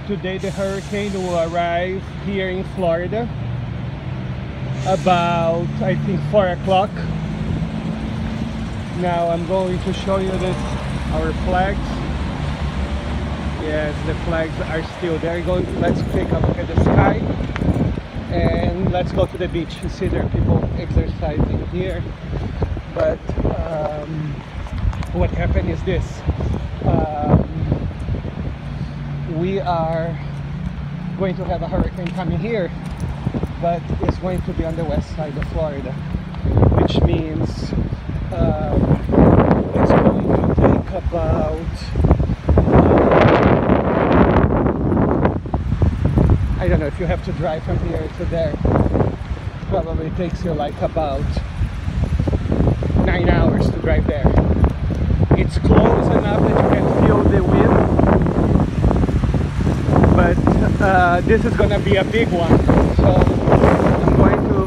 Today the hurricane will arrive here in Florida about, I think, 4 o'clock. Now I'm going to show you this, our flags. Yes, the flags are still there. Let's take a look at the sky and let's go to the beach. You see there are people exercising here, but what happened is this. We are going to have a hurricane coming here, but it's going to be on the west side of Florida, which means it's going to take about I don't know, if you have to drive from here to there, probably takes you like about 9 hours to drive there. It's close enough that you can feel the wind, but this is gonna be a big one. So I'm going to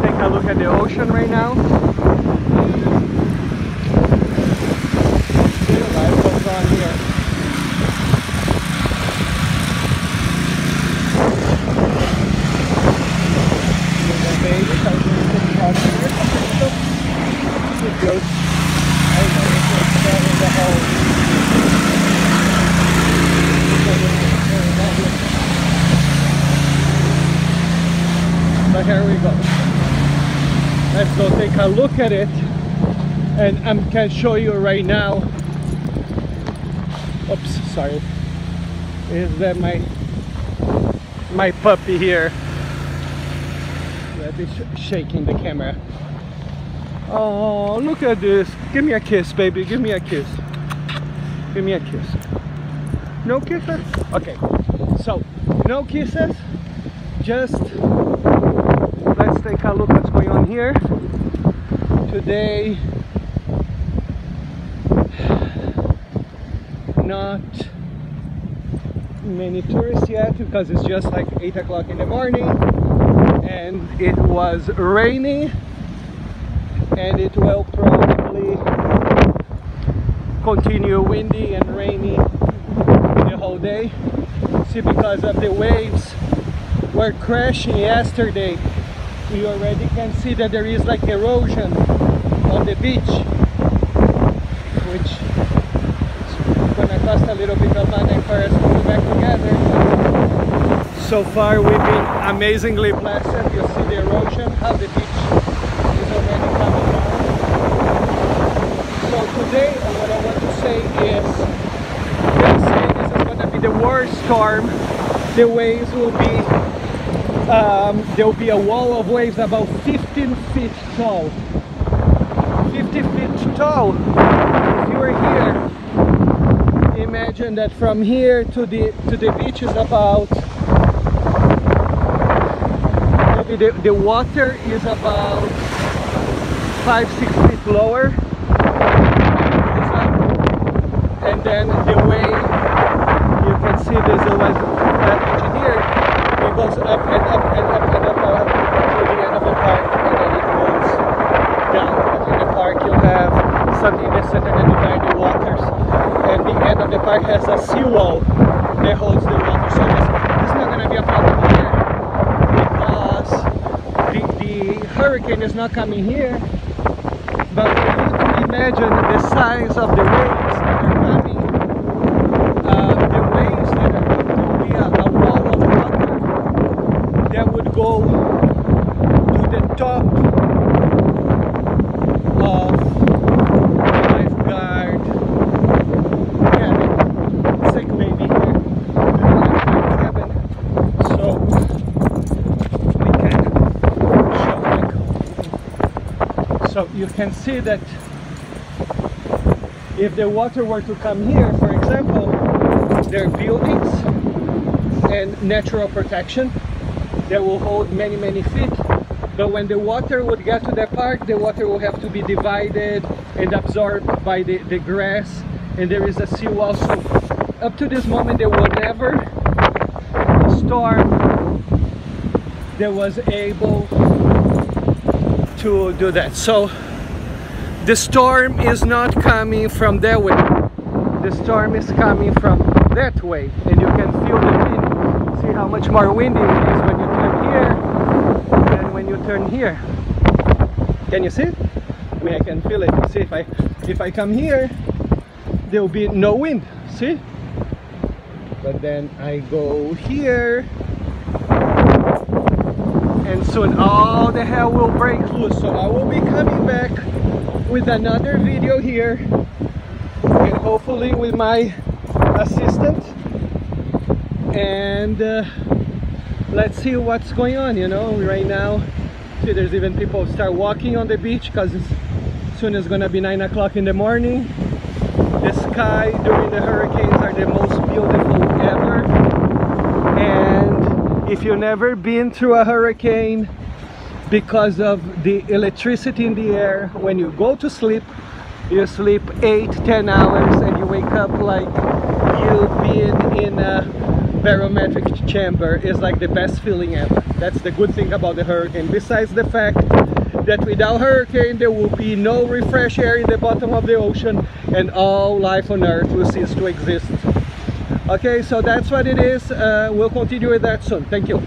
take a look at the ocean right now. Life goes on here. But here we go. Let's go take a look at it, and I can show you right now. Oops, sorry. Is that my puppy here? That is shaking the camera. Oh, look at this. Give me a kiss, baby. Give me a kiss. Give me a kiss. No kisses? Okay. So, no kisses. Just let's take a look what's going on here. Today, not many tourists yet because it's just like 8 o'clock in the morning, and it was rainy, and it will probably continue windy and rainy the whole day. See, because of the waves were crashing yesterday, you already can see that there is like erosion on the beach, which is gonna cost a little bit of money for us to go back together. So far we've been amazingly blessed. You see the erosion, how the beach is already coming down. So today what I want to say is, they're saying this is gonna be the worst storm. The waves will be there will be a wall of waves about 15 feet tall. 50 feet tall. If you were here, imagine that from here to the beach is about, maybe the water is about 5-6 feet lower, and then the way you can see this was engineered. It goes up and up and up and up to the end of the park, and then it goes down. In the park you'll have something in the center that divides the waters, and the end of the park has a seawall that holds the water. So this is not going to be a problem here, because the hurricane is not coming here. But for you to imagine the size of the waves that are coming, the waves that are going to be a wall of water that would go to the top of the lifeguard cabin. Sick baby here. The lifeguard cabin. So we can show like, so you can see that if the water were to come here, for example, there are buildings and natural protection that will hold many feet, but when the water would get to the park, the water will have to be divided and absorbed by the grass, and there is a seawall. So up to this moment there was never a storm that was able to do that. So the storm is not coming from that way. The storm is coming from that way, and you can feel the wind. See how much more windy it is when you turn here than when you turn here. Can you see it? I mean, I can feel it. See, if I come here, there will be no wind. See? But then I go here, and soon all the hell will break loose. So I will be coming back with another video here, and hopefully with my assistant, and let's see what's going on. You know, right now, see, there's even people start walking on the beach because soon it's gonna be 9 o'clock in the morning. The sky during the hurricanes are the most beautiful ever, and if you've never been through a hurricane, because of the electricity in the air, when you go to sleep, you sleep 8-10 hours and you wake up like you've been in a barometric chamber. Is like the best feeling ever. That's the good thing about the hurricane, besides the fact that without hurricane there will be no refresh air in the bottom of the ocean, and all life on earth will cease to exist. Okay, so that's what it is. We'll continue with that soon. Thank you.